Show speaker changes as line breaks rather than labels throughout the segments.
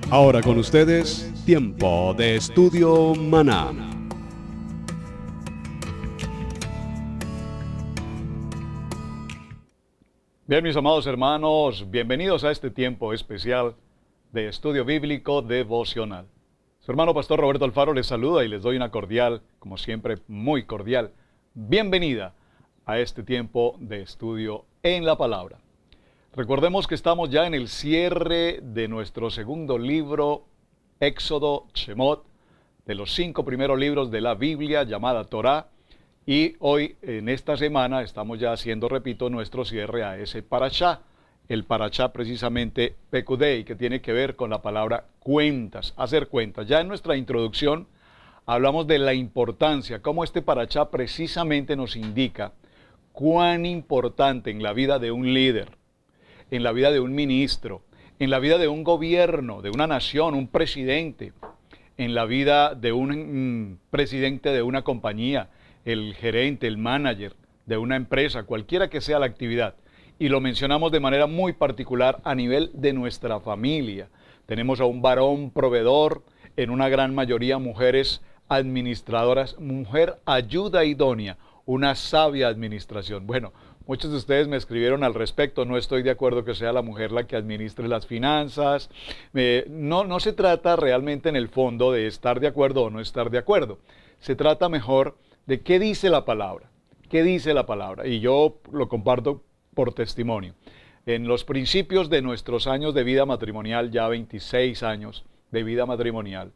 Ahora con ustedes, Tiempo de Estudio Maná.
Bien, mis amados hermanos, bienvenidos a este tiempo especial de estudio bíblico devocional. Su hermano Pastor Roberto Alfaro les saluda y les doy una cordial, como siempre, muy cordial bienvenida a este tiempo de estudio en la palabra. Recordemos que estamos ya en el cierre de nuestro segundo libro, Éxodo, Shemot, de los 5 primeros libros de la Biblia llamada Torá, y hoy en esta semana estamos ya haciendo, repito, nuestro cierre a ese parashá, el parashá precisamente Pekudei, que tiene que ver con la palabra cuentas, hacer cuentas. Ya en nuestra introducción hablamos de la importancia, cómo este parashá precisamente nos indica cuán importante en la vida de un líder, en la vida de un ministro, en la vida de un gobierno, de una nación, un presidente, en la vida de un presidente de una compañía, el gerente, el manager de una empresa, cualquiera que sea la actividad. Y lo mencionamos de manera muy particular a nivel de nuestra familia. Tenemos a un varón proveedor, en una gran mayoría mujeres administradoras, mujer ayuda idónea, una sabia administración. Bueno, muchos de ustedes me escribieron al respecto, no estoy de acuerdo que sea la mujer la que administre las finanzas. No se trata realmente en el fondo de estar de acuerdo o no estar de acuerdo. Se trata mejor de qué dice la palabra. ¿Qué dice la palabra? Y yo lo comparto por testimonio. En los principios de nuestros años de vida matrimonial, ya 26 años de vida matrimonial,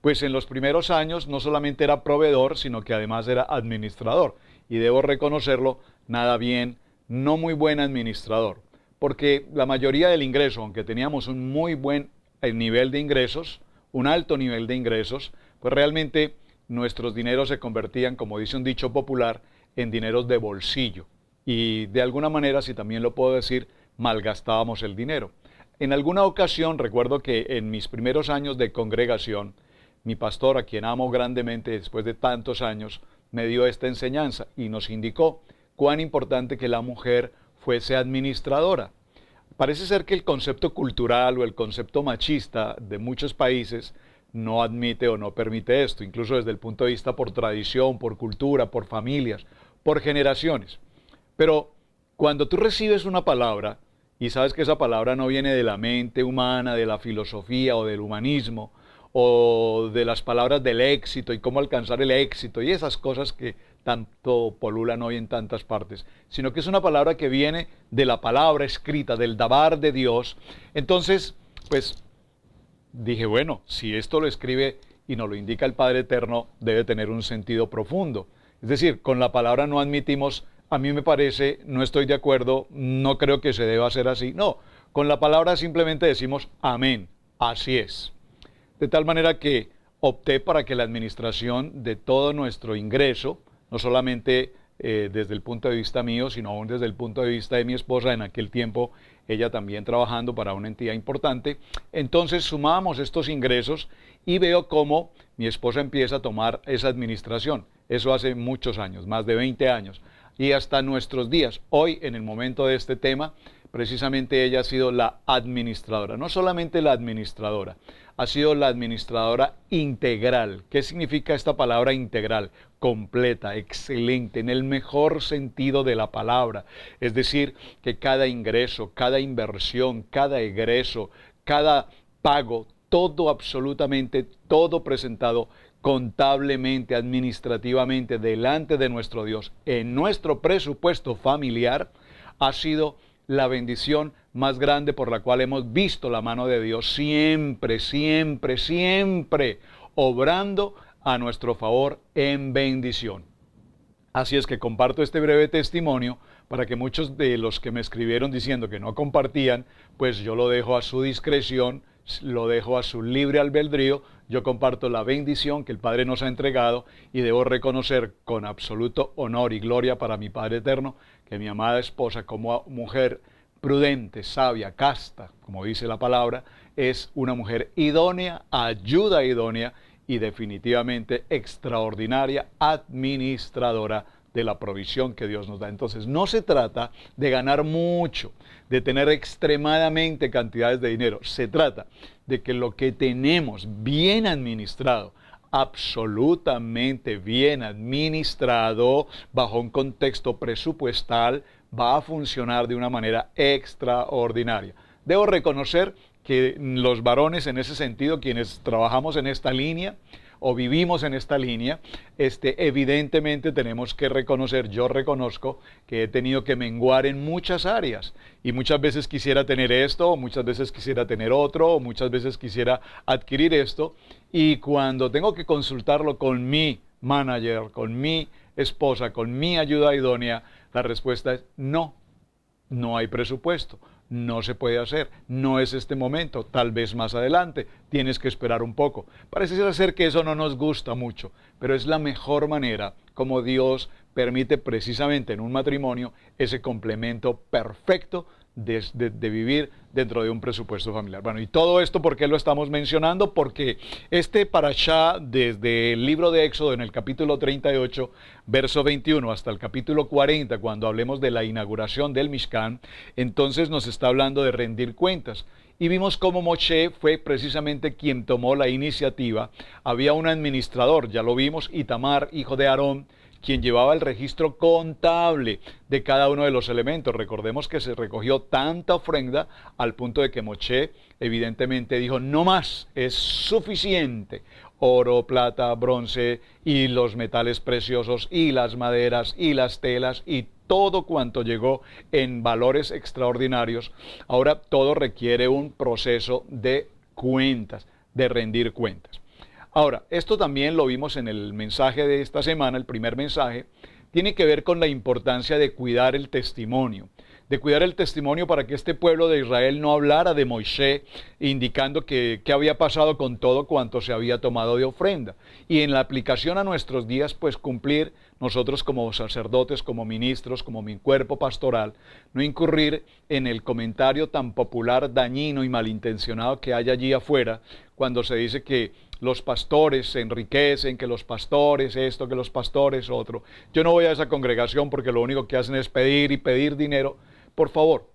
pues en los primeros años no solamente era proveedor, sino que además era administrador. Y debo reconocerlo, nada bien, no muy buen administrador. Porque la mayoría del ingreso, aunque teníamos un muy buen nivel de ingresos, un alto nivel de ingresos, pues realmente nuestros dineros se convertían, como dice un dicho popular, en dineros de bolsillo. Y de alguna manera, si también lo puedo decir, malgastábamos el dinero. En alguna ocasión, recuerdo que en mis primeros años de congregación, mi pastor, a quien amo grandemente después de tantos años, me dio esta enseñanza y nos indicó cuán importante que la mujer fuese administradora. Parece ser que el concepto cultural o el concepto machista de muchos países no admite o no permite esto, incluso desde el punto de vista por tradición, por cultura, por familias, por generaciones. Pero cuando tú recibes una palabra y sabes que esa palabra no viene de la mente humana, de la filosofía o del humanismo, o de las palabras del éxito y cómo alcanzar el éxito y esas cosas que tanto polulan hoy en tantas partes, sino que es una palabra que viene de la palabra escrita, del dabar de Dios. Entonces, pues dije, bueno, si esto lo escribe y nos lo indica el Padre Eterno, debe tener un sentido profundo. Es decir, con la palabra no admitimos, a mí me parece, no estoy de acuerdo, no creo que se deba hacer así. No, con la palabra simplemente decimos amén, así es. De tal manera que opté para que la administración de todo nuestro ingreso, no solamente desde el punto de vista mío, sino aún desde el punto de vista de mi esposa, en aquel tiempo ella también trabajando para una entidad importante, entonces sumamos estos ingresos y veo cómo mi esposa empieza a tomar esa administración. Eso hace muchos años, más de 20 años, y hasta nuestros días. Hoy, en el momento de este tema, precisamente ella ha sido la administradora, no solamente la administradora, ha sido la administradora integral. ¿Qué significa esta palabra integral? Completa, excelente, en el mejor sentido de la palabra. Es decir, que cada ingreso, cada inversión, cada egreso, cada pago, todo, absolutamente todo presentado contablemente, administrativamente, delante de nuestro Dios, en nuestro presupuesto familiar, ha sido la bendición más grande por la cual hemos visto la mano de Dios siempre, siempre, siempre obrando a nuestro favor en bendición. Así es que comparto este breve testimonio para que muchos de los que me escribieron diciendo que no compartían, pues yo lo dejo a su discreción, lo dejo a su libre albedrío. Yo comparto la bendición que el Padre nos ha entregado y debo reconocer con absoluto honor y gloria para mi Padre eterno que mi amada esposa como mujer prudente, sabia, casta, como dice la palabra, es una mujer idónea, ayuda idónea y definitivamente extraordinaria administradora de la provisión que Dios nos da. Entonces, no se trata de ganar mucho, de tener extremadamente cantidades de dinero. Se trata de que lo que tenemos bien administrado, absolutamente bien administrado, bajo un contexto presupuestal, va a funcionar de una manera extraordinaria. Debo reconocer que los varones en ese sentido, quienes trabajamos en esta línea, o vivimos en esta línea, evidentemente tenemos que reconocer, yo reconozco que he tenido que menguar en muchas áreas y muchas veces quisiera tener esto, o muchas veces quisiera tener otro, o muchas veces quisiera adquirir esto, y cuando tengo que consultarlo con mi manager, con mi esposa, con mi ayuda idónea, la respuesta es no, no hay presupuesto. No se puede hacer, no es este momento, tal vez más adelante, tienes que esperar un poco. Parece ser que eso no nos gusta mucho, pero es la mejor manera como Dios permite precisamente en un matrimonio ese complemento perfecto de vivir dentro de un presupuesto familiar. Bueno, y todo esto, ¿por qué lo estamos mencionando? Porque este parashá, desde el libro de Éxodo, en el capítulo 38, verso 21, hasta el capítulo 40, cuando hablemos de la inauguración del Mishkan, entonces nos está hablando de rendir cuentas. Y vimos cómo Moshe fue precisamente quien tomó la iniciativa. Había un administrador, ya lo vimos, Itamar, hijo de Aarón, quien llevaba el registro contable de cada uno de los elementos. Recordemos que se recogió tanta ofrenda al punto de que Moshe evidentemente dijo, no más, es suficiente. Oro, plata, bronce y los metales preciosos y las maderas y las telas y todo cuanto llegó en valores extraordinarios. Ahora todo requiere un proceso de cuentas, de rendir cuentas. Ahora, esto también lo vimos en el mensaje de esta semana, el primer mensaje, tiene que ver con la importancia de cuidar el testimonio. De cuidar el testimonio para que este pueblo de Israel no hablara de Moisés, indicando que había pasado con todo cuanto se había tomado de ofrenda. Y en la aplicación a nuestros días, pues cumplir nosotros como sacerdotes, como ministros, como mi cuerpo pastoral, no incurrir en el comentario tan popular, dañino y malintencionado que hay allí afuera, cuando se dice que los pastores se enriquecen, que los pastores esto, que los pastores otro. Yo no voy a esa congregación porque lo único que hacen es pedir y pedir dinero. Por favor,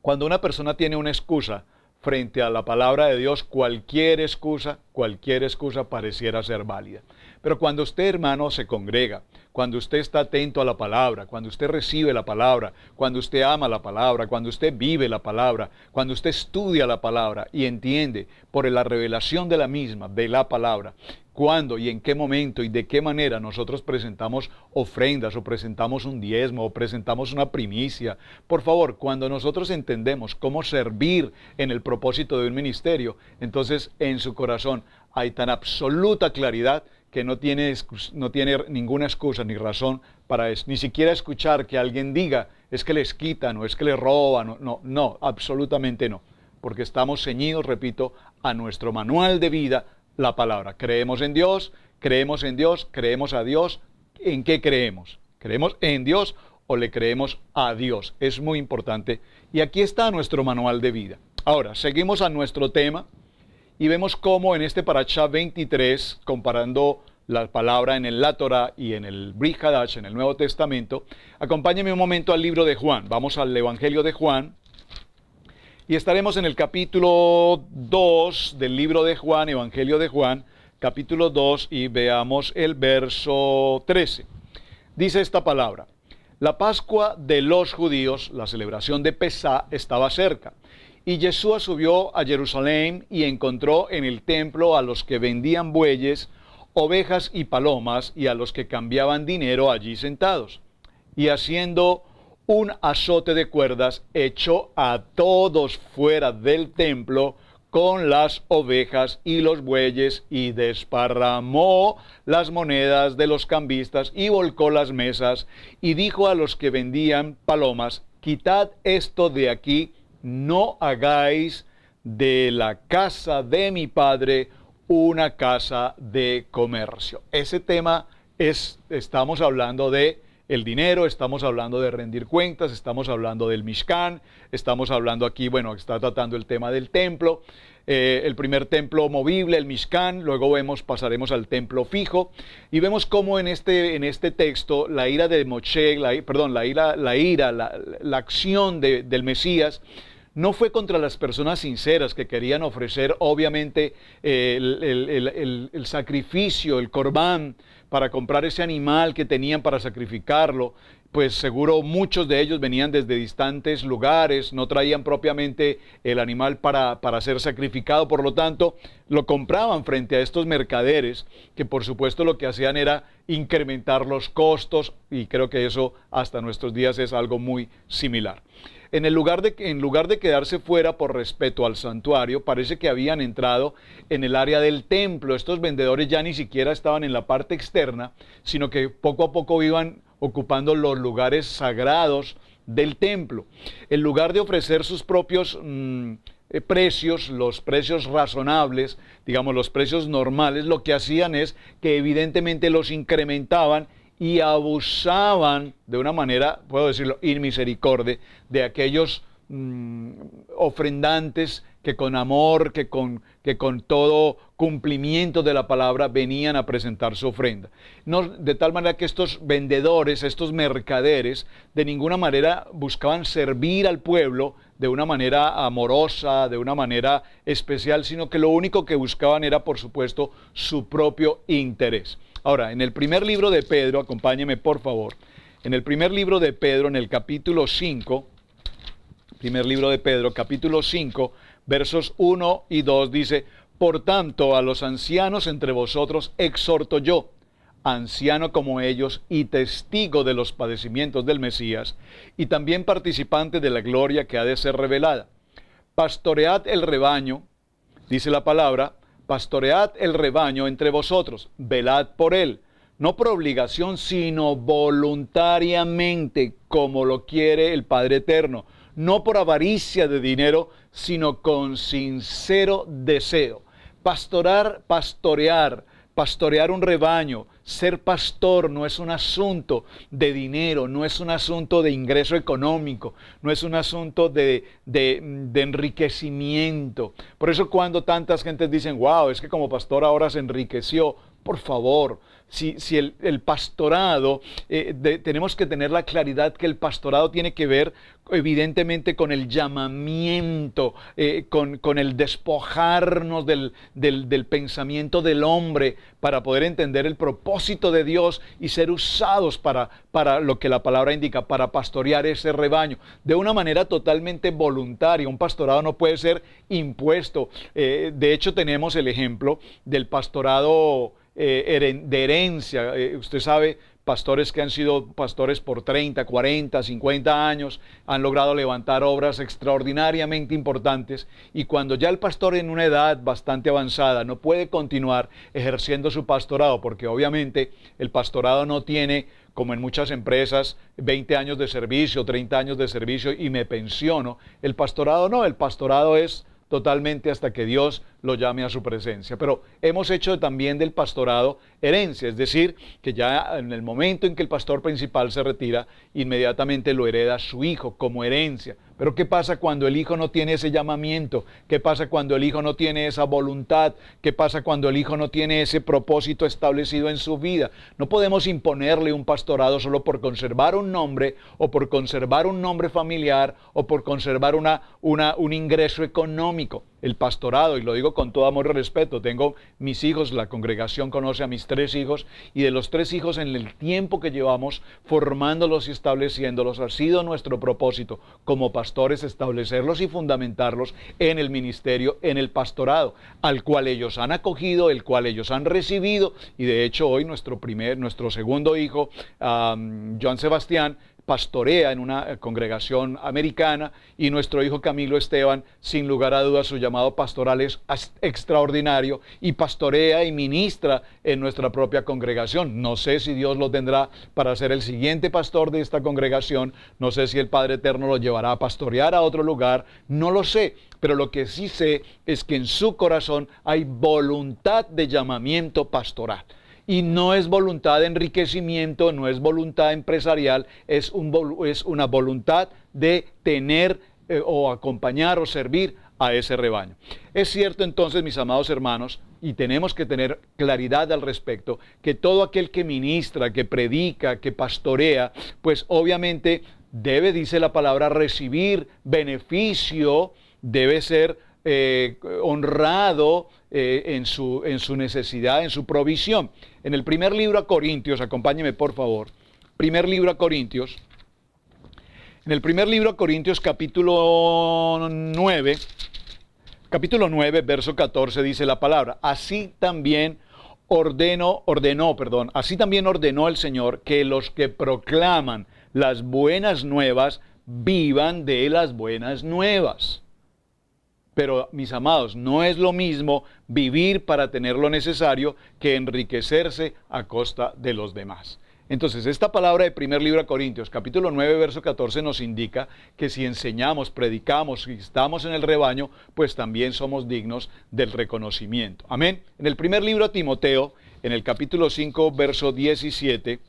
cuando una persona tiene una excusa frente a la palabra de Dios, cualquier excusa pareciera ser válida. Pero cuando usted, hermano, se congrega, cuando usted está atento a la palabra, cuando usted recibe la palabra, cuando usted ama la palabra, cuando usted vive la palabra, cuando usted estudia la palabra y entiende por la revelación de la misma, de la palabra, cuándo y en qué momento y de qué manera nosotros presentamos ofrendas o presentamos un diezmo o presentamos una primicia. Por favor, cuando nosotros entendemos cómo servir en el propósito de un ministerio, entonces en su corazón hay tan absoluta claridad que no tiene ninguna excusa ni razón para ni siquiera escuchar que alguien diga es que les quitan o es que les roban. No, absolutamente no. Porque estamos ceñidos, repito, a nuestro manual de vida, la palabra. Creemos en Dios, creemos a Dios. ¿En qué creemos? ¿Creemos en Dios o le creemos a Dios? Es muy importante. Y aquí está nuestro manual de vida. Ahora, seguimos a nuestro tema. Y vemos cómo en este Parashá 23, comparando la palabra en el Torá y en el Brit Hadash, en el Nuevo Testamento, acompáñenme un momento al libro de Juan. Vamos al Evangelio de Juan y estaremos en el capítulo 2 del libro de Juan, Evangelio de Juan, capítulo 2, y veamos el verso 13. Dice esta palabra: la Pascua de los judíos, la celebración de Pesá, estaba cerca. Y Yeshua subió a Jerusalén y encontró en el templo a los que vendían bueyes, ovejas y palomas, y a los que cambiaban dinero allí sentados. Y haciendo un azote de cuerdas, echó a todos fuera del templo con las ovejas y los bueyes, y desparramó las monedas de los cambistas, y volcó las mesas, y dijo a los que vendían palomas: quitad esto de aquí, no hagáis de la casa de mi padre una casa de comercio. Ese tema estamos hablando de el dinero, estamos hablando de rendir cuentas, estamos hablando del Mishkan, estamos hablando aquí, bueno, está tratando el tema del templo, el primer templo movible, el Mishkan, luego pasaremos al templo fijo, y vemos cómo en este texto la ira de Moshe, la acción del Mesías, no fue contra las personas sinceras que querían ofrecer, obviamente, el sacrificio, el corbán, para comprar ese animal que tenían para sacrificarlo. Pues seguro muchos de ellos venían desde distantes lugares, no traían propiamente el animal para ser sacrificado, por lo tanto, lo compraban frente a estos mercaderes, que por supuesto lo que hacían era incrementar los costos, y creo que eso hasta nuestros días es algo muy similar. En lugar de quedarse fuera por respeto al santuario, parece que habían entrado en el área del templo. Estos vendedores ya ni siquiera estaban en la parte externa, sino que poco a poco iban ocupando los lugares sagrados del templo. En lugar de ofrecer sus propios precios, los precios razonables, digamos los precios normales, lo que hacían es que evidentemente los incrementaban y abusaban de una manera, puedo decirlo, inmisericordia, de aquellos ofrendantes que con amor, que con todo cumplimiento de la palabra venían a presentar su ofrenda. No, de tal manera que estos vendedores, estos mercaderes, de ninguna manera buscaban servir al pueblo de una manera amorosa, de una manera especial, sino que lo único que buscaban era, por supuesto, su propio interés. Ahora, en el primer libro de Pedro, acompáñeme por favor, en el primer libro de Pedro, en el capítulo 5, primer libro de Pedro, capítulo 5, versos 1 y 2, dice: por tanto, a los ancianos entre vosotros exhorto yo, anciano como ellos y testigo de los padecimientos del Mesías, y también participante de la gloria que ha de ser revelada. Pastoread el rebaño, dice la palabra, pastoread el rebaño entre vosotros, velad por él, no por obligación, sino voluntariamente, como lo quiere el Padre Eterno, no por avaricia de dinero, sino con sincero deseo. Pastorear un rebaño, ser pastor no es un asunto de dinero, no es un asunto de ingreso económico, no es un asunto de enriquecimiento. Por eso cuando tantas gentes dicen, wow, es que como pastor ahora se enriqueció, por favor, si el pastorado, tenemos que tener la claridad que el pastorado tiene que ver evidentemente con el llamamiento, con el despojarnos del pensamiento del hombre para poder entender el propósito de Dios y ser usados para lo que la palabra indica, para pastorear ese rebaño, de una manera totalmente voluntaria. Un pastorado no puede ser impuesto. De hecho, tenemos el ejemplo del pastorado de herencia. Usted sabe, pastores que han sido pastores por 30, 40, 50 años, han logrado levantar obras extraordinariamente importantes, y cuando ya el pastor en una edad bastante avanzada no puede continuar ejerciendo su pastorado, porque obviamente el pastorado no tiene, como en muchas empresas, 20 años de servicio, 30 años de servicio y me pensiono. El pastorado no, el pastorado es totalmente hasta que Dios lo llame a su presencia. Pero hemos hecho también del pastorado herencia, es decir, que ya en el momento en que el pastor principal se retira, inmediatamente lo hereda su hijo como herencia. Pero ¿qué pasa cuando el hijo no tiene ese llamamiento? ¿Qué pasa cuando el hijo no tiene esa voluntad? ¿Qué pasa cuando el hijo no tiene ese propósito establecido en su vida? No podemos imponerle un pastorado solo por conservar un nombre, o por conservar un nombre familiar, o por conservar un ingreso económico. El pastorado, y lo digo con todo amor y respeto, tengo mis hijos, la congregación conoce a mis 3 hijos, y de los 3 hijos, en el tiempo que llevamos formándolos y estableciéndolos, ha sido nuestro propósito como pastores establecerlos y fundamentarlos en el ministerio, en el pastorado, al cual ellos han acogido, el cual ellos han recibido, y de hecho hoy nuestro segundo hijo, Joan Sebastián, pastorea en una congregación americana, y nuestro hijo Camilo Esteban, sin lugar a dudas, su llamado pastoral es extraordinario, y pastorea y ministra en nuestra propia congregación. No sé si Dios lo tendrá para ser el siguiente pastor de esta congregación, no sé si el Padre Eterno lo llevará a pastorear a otro lugar, no lo sé, pero lo que sí sé es que en su corazón hay voluntad de llamamiento pastoral. Y no es voluntad de enriquecimiento, no es voluntad empresarial, es una voluntad de tener o acompañar o servir a ese rebaño. Es cierto entonces, mis amados hermanos, y tenemos que tener claridad al respecto, que todo aquel que ministra, que predica, que pastorea, pues obviamente debe, dice la palabra, recibir beneficio, debe ser honrado en su necesidad, en su provisión. En el primer libro a Corintios, acompáñeme por favor, primer libro a Corintios, en el primer libro a Corintios capítulo 9, verso 14 dice la palabra, así también ordenó el Señor que los que proclaman las buenas nuevas vivan de las buenas nuevas. Pero, mis amados, no es lo mismo vivir para tener lo necesario que enriquecerse a costa de los demás. Entonces, esta palabra de primer libro a Corintios, capítulo 9, verso 14, nos indica que si enseñamos, predicamos y estamos en el rebaño, pues también somos dignos del reconocimiento. Amén. En el primer libro a Timoteo, en el capítulo 5, verso 17,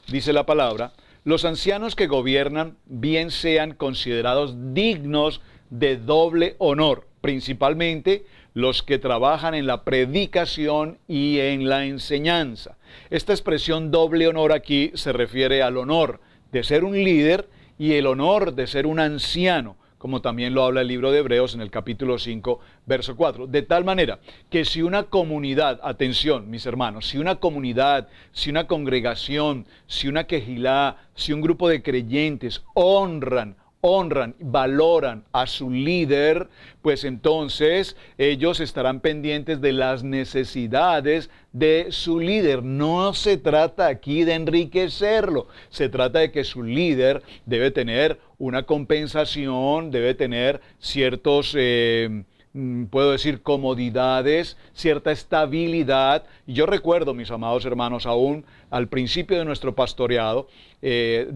dice la palabra, los ancianos que gobiernan bien sean considerados dignos de doble honor, principalmente los que trabajan en la predicación y en la enseñanza. Esta expresión doble honor aquí se refiere al honor de ser un líder y el honor de ser un anciano, como también lo habla el libro de Hebreos en el capítulo 5, verso 4. De tal manera que si una comunidad, atención mis hermanos, si una comunidad, si una congregación, si una quejilá, si un grupo de creyentes honran, valoran a su líder, pues entonces ellos estarán pendientes de las necesidades de su líder. No se trata aquí de enriquecerlo, se trata de que su líder debe tener una compensación, debe tener ciertos puedo decir comodidades, cierta estabilidad. Y yo recuerdo, mis amados hermanos, aún al principio de nuestro pastoreado,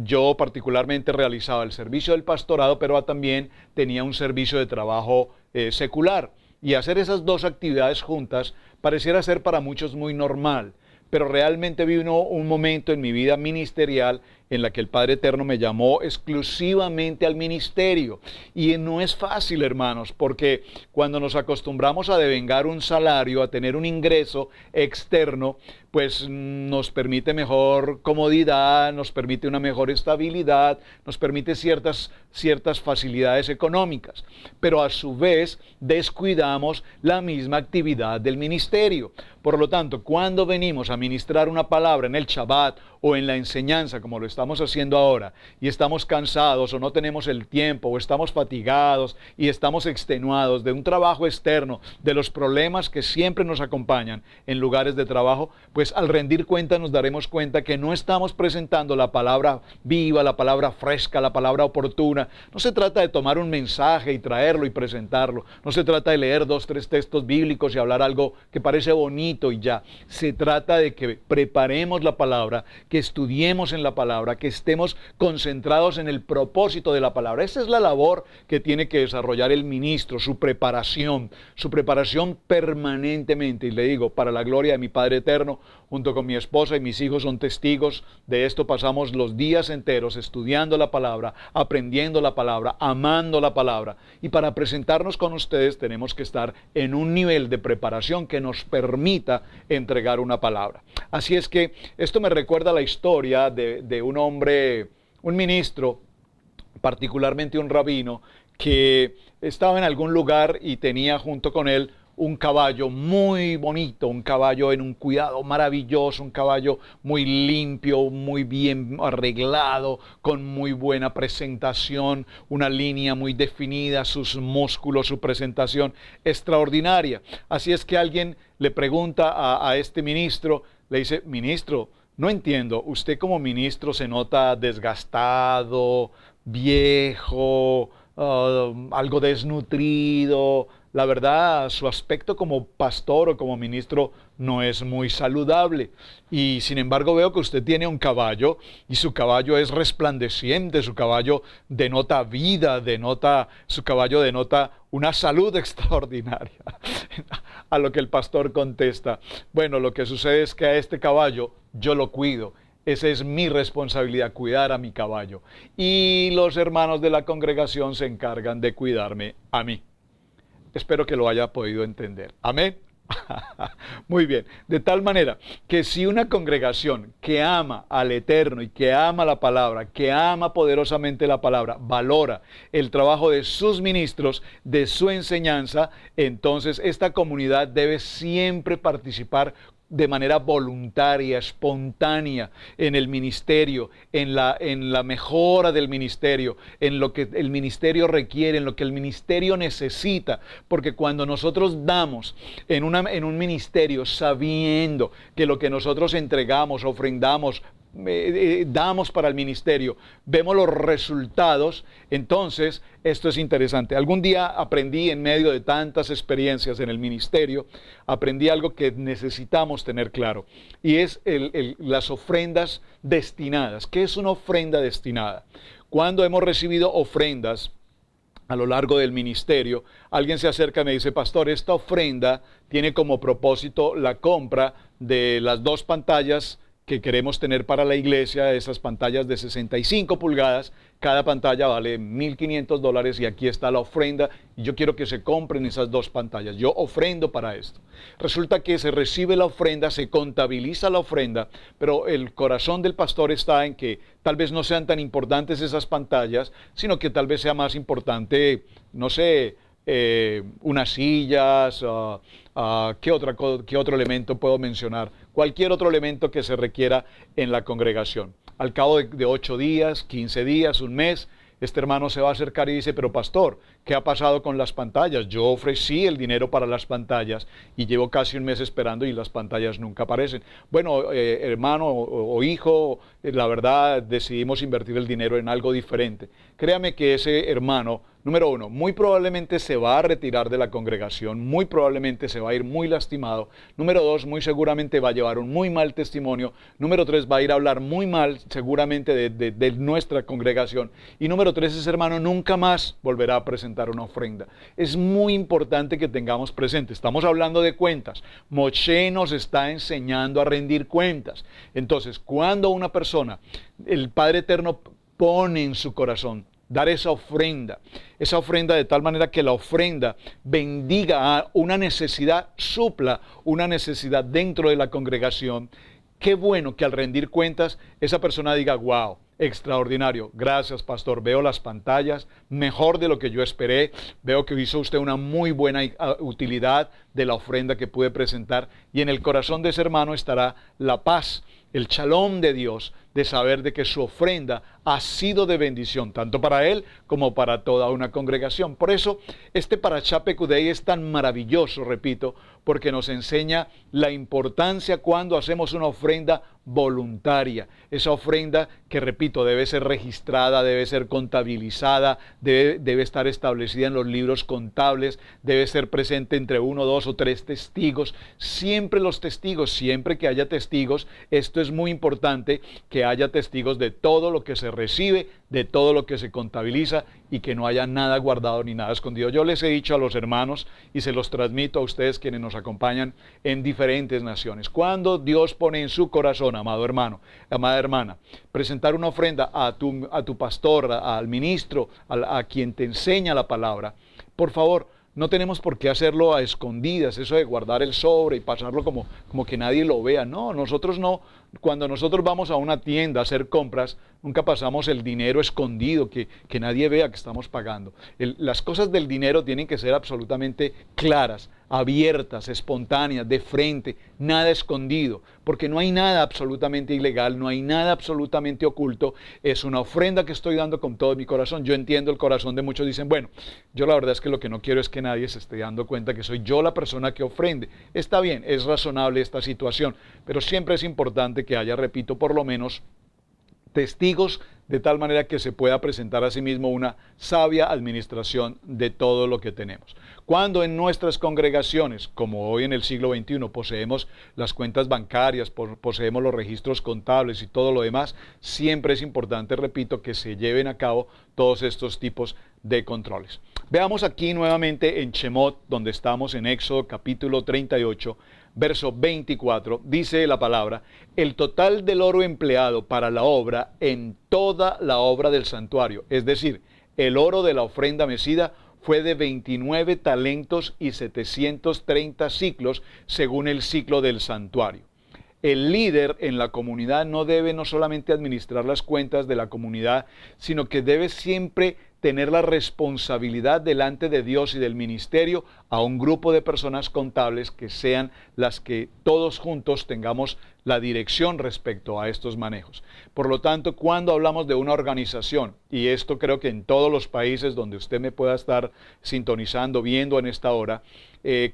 yo particularmente realizaba el servicio del pastorado, pero también tenía un servicio de trabajo secular. Y hacer esas dos actividades juntas pareciera ser para muchos muy normal. Pero realmente vino un momento en mi vida ministerial en la que el Padre Eterno me llamó exclusivamente al ministerio. Y no es fácil, hermanos, porque cuando nos acostumbramos a devengar un salario, a tener un ingreso externo, pues nos permite mejor comodidad, nos permite una mejor estabilidad, nos permite ciertas facilidades económicas. Pero a su vez descuidamos la misma actividad del ministerio. Por lo tanto, cuando venimos a ministrar una palabra en el Shabbat o en la enseñanza, como lo estamos haciendo ahora, y estamos cansados o no tenemos el tiempo o estamos fatigados y estamos extenuados de un trabajo externo, de los problemas que siempre nos acompañan en lugares de trabajo, pues al rendir cuenta nos daremos cuenta que no estamos presentando la palabra viva, la palabra fresca, la palabra oportuna. No se trata de tomar un mensaje y traerlo y presentarlo. No se trata de leer 2, 3 textos bíblicos y hablar algo que parece bonito y ya. Se trata de que preparemos la palabra, que estudiemos en la palabra, que estemos concentrados en el propósito de la palabra. Esa es la labor que tiene que desarrollar el ministro, su preparación permanentemente. Y le digo, para la gloria de mi Padre Eterno, junto con mi esposa y mis hijos son testigos de esto, pasamos los días enteros estudiando la palabra, aprendiendo la palabra, amando la palabra. Y para presentarnos con ustedes tenemos que estar en un nivel de preparación que nos permita entregar una palabra. Así es que esto me recuerda la historia de un hombre, un ministro, particularmente un rabino, que estaba en algún lugar y tenía junto con él un caballo muy bonito, un caballo en un cuidado maravilloso, un caballo muy limpio, muy bien arreglado, con muy buena presentación, una línea muy definida, sus músculos, su presentación extraordinaria. Así es que alguien le pregunta a este ministro, le dice: ministro, no entiendo, usted como ministro se nota desgastado, viejo, algo desnutrido. La verdad, su aspecto como pastor o como ministro no es muy saludable. Y sin embargo veo que usted tiene un caballo y su caballo es resplandeciente, su caballo denota vida, su caballo denota una salud extraordinaria. A lo que el pastor contesta, bueno, lo que sucede es que a este caballo yo lo cuido. Esa es mi responsabilidad, cuidar a mi caballo. Y los hermanos de la congregación se encargan de cuidarme a mí. Espero que lo haya podido entender. Amén. Muy bien. De tal manera que si una congregación que ama al Eterno y que ama la palabra, que ama poderosamente la palabra, valora el trabajo de sus ministros, de su enseñanza, entonces esta comunidad debe siempre participar de manera voluntaria, espontánea en el ministerio, en la mejora del ministerio, en lo que el ministerio requiere, en lo que el ministerio necesita, porque cuando nosotros damos en un ministerio sabiendo que lo que nosotros entregamos, ofrendamos, damos para el ministerio, vemos los resultados, entonces esto es interesante. Algún día aprendí en medio de tantas experiencias en el ministerio, aprendí algo que necesitamos tener claro, y es las ofrendas destinadas. ¿Qué es una ofrenda destinada? Cuando hemos recibido ofrendas a lo largo del ministerio, alguien se acerca y me dice, pastor, esta ofrenda tiene como propósito la compra de las 2 pantallas que queremos tener para la iglesia, esas pantallas de 65 pulgadas, cada pantalla vale $1,500 y aquí está la ofrenda y yo quiero que se compren esas 2 pantallas, yo ofrendo para esto. Resulta que se recibe la ofrenda, se contabiliza la ofrenda, pero el corazón del pastor está en que tal vez no sean tan importantes esas pantallas, sino que tal vez sea más importante, no sé, unas sillas, ¿qué otro elemento puedo mencionar? Cualquier otro elemento que se requiera en la congregación. Al cabo de 8 días, 15 días, un mes, este hermano se va a acercar y dice, pero pastor, ¿qué ha pasado con las pantallas? Yo ofrecí el dinero para las pantallas y llevo casi un mes esperando y las pantallas nunca aparecen. Bueno, hermano o hijo, la verdad decidimos invertir el dinero en algo diferente. Créame que ese hermano, número 1, muy probablemente se va a retirar de la congregación, muy probablemente se va a ir muy lastimado. Número 2, muy seguramente va a llevar un muy mal testimonio. Número 3, va a ir a hablar muy mal seguramente de nuestra congregación. Y número 3, ese hermano nunca más volverá a presentar una ofrenda. Es muy importante que tengamos presente, estamos hablando de cuentas. Moshe nos está enseñando a rendir cuentas. Entonces, cuando una persona, el Padre Eterno pone en su corazón dar esa ofrenda de tal manera que la ofrenda bendiga a una necesidad, supla una necesidad dentro de la congregación. Qué bueno que al rendir cuentas esa persona diga, wow, extraordinario, gracias pastor, veo las pantallas, mejor de lo que yo esperé, veo que hizo usted una muy buena utilidad de la ofrenda que pude presentar, y en el corazón de ese hermano estará la paz, el shalom de Dios, de saber de que su ofrenda ha sido de bendición, tanto para él como para toda una congregación. Por eso, este Parashá Pekudei es tan maravilloso, repito, porque nos enseña la importancia cuando hacemos una ofrenda voluntaria. Esa ofrenda que, repito, debe ser registrada, debe ser contabilizada, debe estar establecida en los libros contables, debe ser presente entre 1, 2 o 3 testigos. Siempre los testigos, siempre que haya testigos, esto es muy importante, que haya testigos de todo lo que se recibe, de todo lo que se contabiliza y que no haya nada guardado ni nada escondido. Yo les he dicho a los hermanos y se los transmito a ustedes quienes nos acompañan en diferentes naciones. Cuando Dios pone en su corazón, amado hermano, amada hermana, presentar una ofrenda a tu pastor, al ministro, a quien te enseña la palabra, por favor, no tenemos por qué hacerlo a escondidas, eso de guardar el sobre y pasarlo como que nadie lo vea. No, nosotros no. Cuando nosotros vamos a una tienda a hacer compras, nunca pasamos el dinero escondido, que nadie vea que estamos pagando. Las cosas del dinero tienen que ser absolutamente claras, abiertas, espontáneas, de frente, nada escondido, porque no hay nada absolutamente ilegal, no hay nada absolutamente oculto. Es una ofrenda que estoy dando con todo mi corazón. Yo entiendo el corazón de muchos, dicen, bueno, yo la verdad es que lo que no quiero es que nadie se esté dando cuenta que soy yo la persona que ofrende. Está bien, es razonable esta situación, pero siempre es importante que haya, repito, por lo menos testigos, de tal manera que se pueda presentar a sí mismo una sabia administración de todo lo que tenemos. Cuando en nuestras congregaciones, como hoy en el siglo XXI, poseemos las cuentas bancarias, poseemos los registros contables y todo lo demás, siempre es importante, repito, que se lleven a cabo todos estos tipos de controles. Veamos aquí nuevamente en Shemot, donde estamos en Éxodo capítulo 38, verso 24, dice la palabra: el total del oro empleado para la obra en toda la obra del santuario, es decir, el oro de la ofrenda mecida, fue de 29 talentos y 730 ciclos, según el ciclo del santuario. El líder en la comunidad no debe no solamente administrar las cuentas de la comunidad, sino que debe siempre tener la responsabilidad delante de Dios y del ministerio a un grupo de personas contables que sean las que todos juntos tengamos la dirección respecto a estos manejos. Por lo tanto, cuando hablamos de una organización, y esto creo que en todos los países donde usted me pueda estar sintonizando, viendo en esta hora,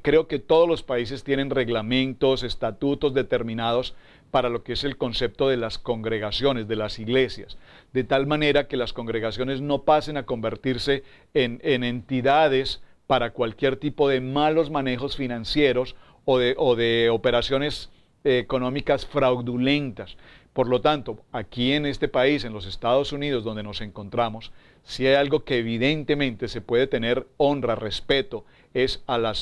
creo que todos los países tienen reglamentos, estatutos determinados para lo que es el concepto de las congregaciones, de las iglesias, de tal manera que las congregaciones no pasen a convertirse en entidades para cualquier tipo de malos manejos financieros o de operaciones económicas fraudulentas. Por lo tanto, aquí en este país, en los Estados Unidos, donde nos encontramos, si hay algo que evidentemente se puede tener honra, respeto, es a la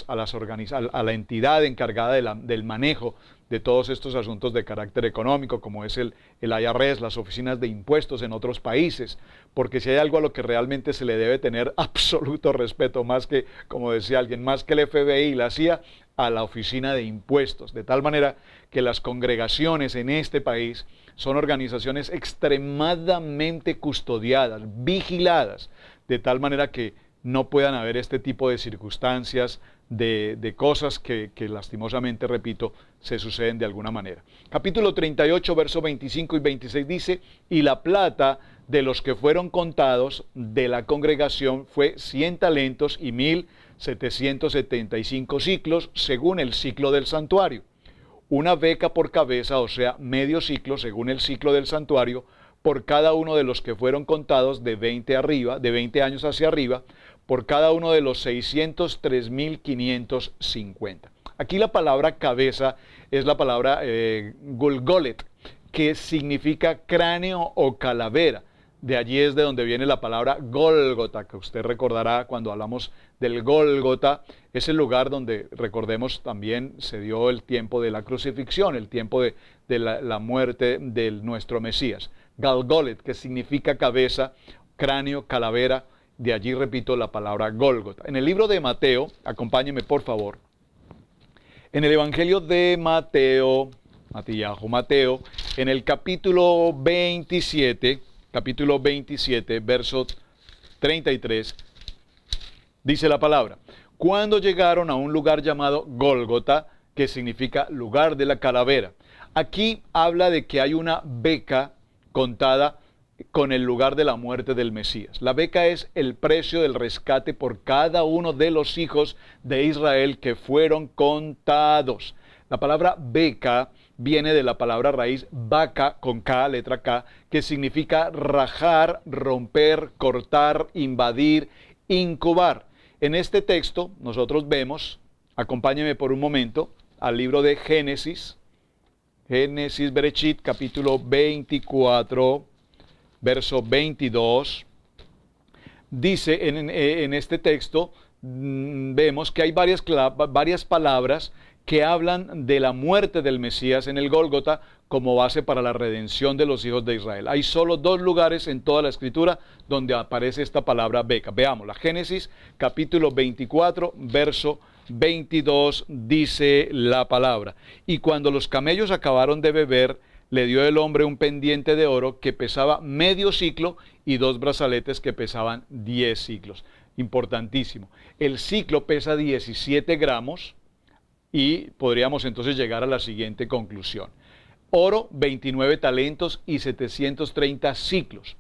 entidad encargada del manejo de todos estos asuntos de carácter económico, como es el IRS, las oficinas de impuestos en otros países, porque si hay algo a lo que realmente se le debe tener absoluto respeto, más que, como decía alguien, más que el FBI y la CIA, a la oficina de impuestos, de tal manera que las congregaciones en este país son organizaciones extremadamente custodiadas, vigiladas, de tal manera que no puedan haber este tipo de circunstancias, de cosas que lastimosamente, repito, se suceden de alguna manera. Capítulo 38, versos 25 y 26 dice: y la plata de los que fueron contados de la congregación fue 100 talentos y 1,775 ciclos, según el ciclo del santuario. Una beca por cabeza, o sea, medio ciclo, según el ciclo del santuario, por cada uno de los que fueron contados de 20 años hacia arriba, por cada uno de los 603,550. Aquí la palabra cabeza es la palabra Golgolet, que significa cráneo o calavera. De allí es de donde viene la palabra Gólgota, que usted recordará cuando hablamos del Gólgota. Es el lugar donde, recordemos, también se dio el tiempo de la crucifixión, el tiempo de la muerte de nuestro Mesías. Galgolet, que significa cabeza, cráneo, calavera. De allí, repito, la palabra Gólgota. En el libro de Mateo, acompáñeme por favor, en el Evangelio de Mateo, en el capítulo 27, verso 33, dice la palabra: cuando llegaron a un lugar llamado Gólgota, que significa lugar de la calavera. Aquí habla de que hay una beca contada con el lugar de la muerte del Mesías. La beca es el precio del rescate por cada uno de los hijos de Israel que fueron contados. La palabra beca viene de la palabra raíz vaca, con K, letra K, que significa rajar, romper, cortar, invadir, incubar. En este texto nosotros vemos, acompáñenme por un momento, al libro de Génesis, Bereshit, capítulo 24, verso 22, dice en este texto, vemos que hay varias palabras que hablan de la muerte del Mesías en el Gólgota como base para la redención de los hijos de Israel. Hay solo 2 lugares en toda la Escritura donde aparece esta palabra beca. Veamos, la Génesis capítulo 24, verso 22, dice la palabra: y cuando los camellos acabaron de beber, le dio el hombre un pendiente de oro que pesaba medio ciclo y 2 brazaletes que pesaban 10 ciclos. Importantísimo. El ciclo pesa 17 gramos y podríamos entonces llegar a la siguiente conclusión. Oro, 29 talentos y 730 ciclos.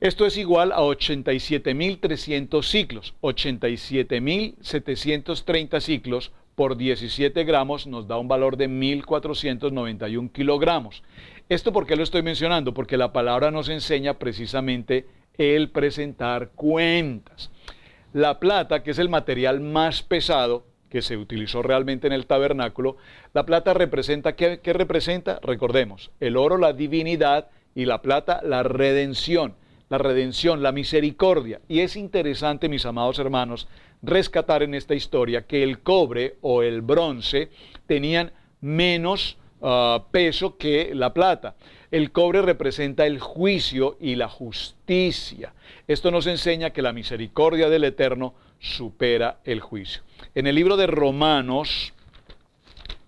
Esto es igual a 87,300 ciclos. 87,730 ciclos por 17 gramos nos da un valor de 1,491 kilogramos. ¿Esto por qué lo estoy mencionando? Porque la palabra nos enseña precisamente el presentar cuentas. La plata, que es el material más pesado que se utilizó realmente en el tabernáculo, la plata representa, ¿qué representa? Recordemos, el oro la divinidad y la plata la redención. la redención, la misericordia. Y es interesante, mis amados hermanos, rescatar en esta historia que el cobre o el bronce tenían menos peso que la plata. El cobre representa el juicio y la justicia. Esto nos enseña que la misericordia del Eterno supera el juicio. En el libro de Romanos,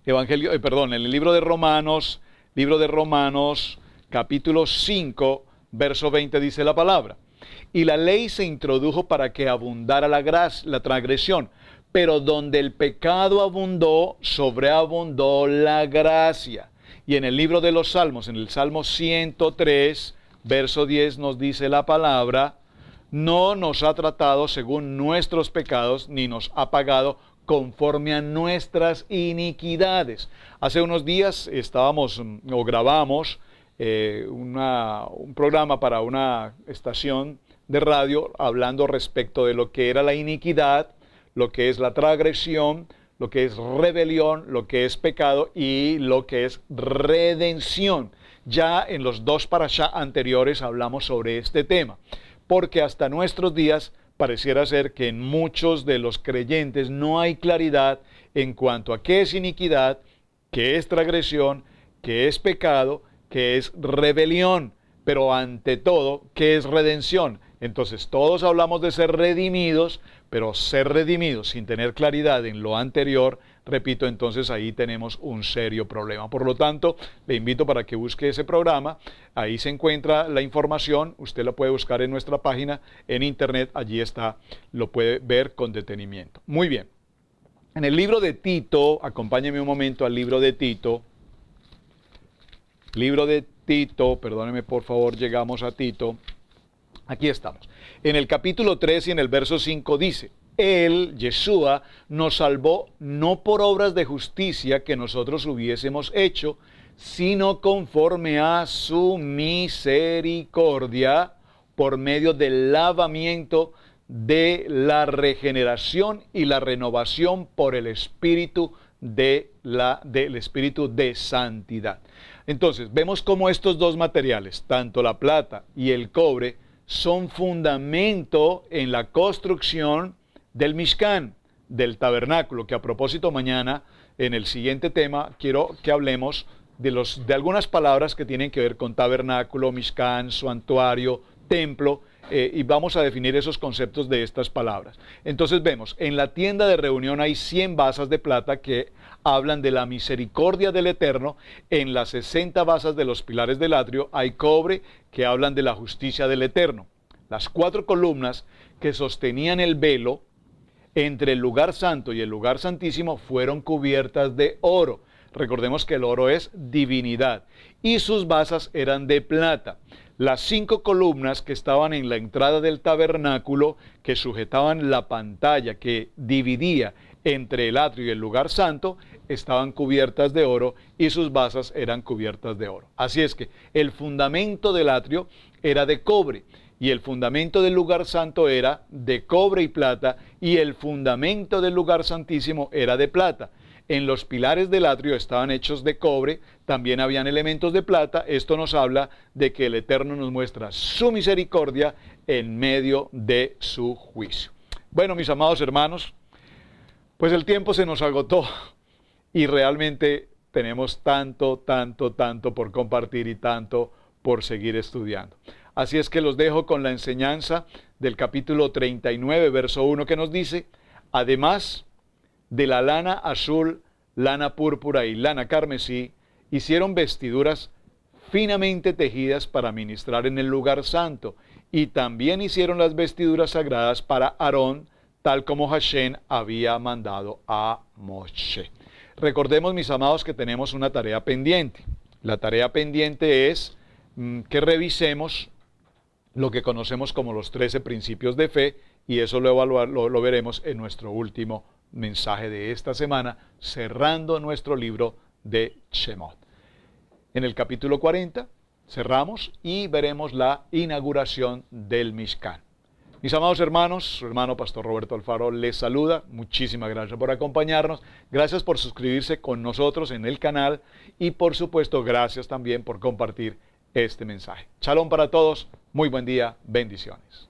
en el libro de Romanos, capítulo 5, verso 20 dice la palabra: y la ley se introdujo para que abundara la transgresión, pero donde el pecado abundó, sobreabundó la gracia. Y en el libro de los Salmos, en el Salmo 103, verso 10, nos dice la palabra: no nos ha tratado según nuestros pecados, ni nos ha pagado conforme a nuestras iniquidades. Hace unos días grabamos un programa para una estación de radio hablando respecto de lo que era la iniquidad, lo que es la transgresión, lo que es rebelión, lo que es pecado y lo que es redención. Ya en los dos parashá anteriores hablamos sobre este tema, porque hasta nuestros días pareciera ser que en muchos de los creyentes no hay claridad en cuanto a qué es iniquidad, qué es transgresión, qué es pecado, qué es rebelión, pero ante todo, qué es redención. Entonces todos hablamos de ser redimidos, pero ser redimidos sin tener claridad en lo anterior, repito, entonces ahí tenemos un serio problema. Por lo tanto, le invito para que busque ese programa. Ahí se encuentra la información. Usted la puede buscar en nuestra página en internet. Allí está, lo puede ver con detenimiento. Muy bien. En el libro de Tito, acompáñeme un momento al libro de Tito. Libro de Tito, perdóneme por favor, llegamos a Tito. Aquí estamos. En el capítulo 3 y en el verso 5 dice: Él, Yeshua, nos salvó no por obras de justicia que nosotros hubiésemos hecho, sino conforme a su misericordia, por medio del lavamiento de la regeneración y la renovación por el Espíritu del Espíritu de santidad. Entonces, vemos cómo estos dos materiales, tanto la plata y el cobre, son fundamento en la construcción del Mishkan, del tabernáculo, que a propósito mañana, en el siguiente tema, quiero que hablemos de algunas palabras que tienen que ver con tabernáculo, Mishkan, santuario, templo, y vamos a definir esos conceptos de estas palabras. Entonces vemos, en la tienda de reunión hay 100 basas de plata que hablan de la misericordia del Eterno. En las 60 basas de los pilares del atrio hay cobre que hablan de la justicia del Eterno. Las 4 columnas que sostenían el velo entre el lugar santo y el lugar santísimo fueron cubiertas de oro. Recordemos que el oro es divinidad y sus basas eran de plata. Las 5 columnas que estaban en la entrada del tabernáculo, que sujetaban la pantalla que dividía entre el atrio y el lugar santo, estaban cubiertas de oro y sus basas eran cubiertas de oro. Así es que el fundamento del atrio era de cobre y el fundamento del lugar santo era de cobre y plata y el fundamento del lugar santísimo era de plata. En los pilares del atrio estaban hechos de cobre, también habían elementos de plata. Esto nos habla de que el Eterno nos muestra su misericordia en medio de su juicio. Bueno, mis amados hermanos, pues el tiempo se nos agotó y realmente tenemos tanto por compartir y tanto por seguir estudiando. Así es que los dejo con la enseñanza del capítulo 39, verso 1, que nos dice: además de la lana azul, lana púrpura y lana carmesí, hicieron vestiduras finamente tejidas para ministrar en el lugar santo, y también hicieron las vestiduras sagradas para Aarón, tal como Hashem había mandado a Moshe. Recordemos, mis amados, que tenemos una tarea pendiente. La tarea pendiente es que revisemos lo que conocemos como los 13 principios de fe, y eso lo veremos en nuestro último mensaje de esta semana, cerrando nuestro libro de Shemot. En el capítulo 40 cerramos y veremos la inauguración del Mishkan. Mis amados hermanos, su hermano Pastor Roberto Alfaro les saluda. Muchísimas gracias por acompañarnos. Gracias por suscribirse con nosotros en el canal y por supuesto gracias también por compartir este mensaje. Shalom para todos. Muy buen día, bendiciones.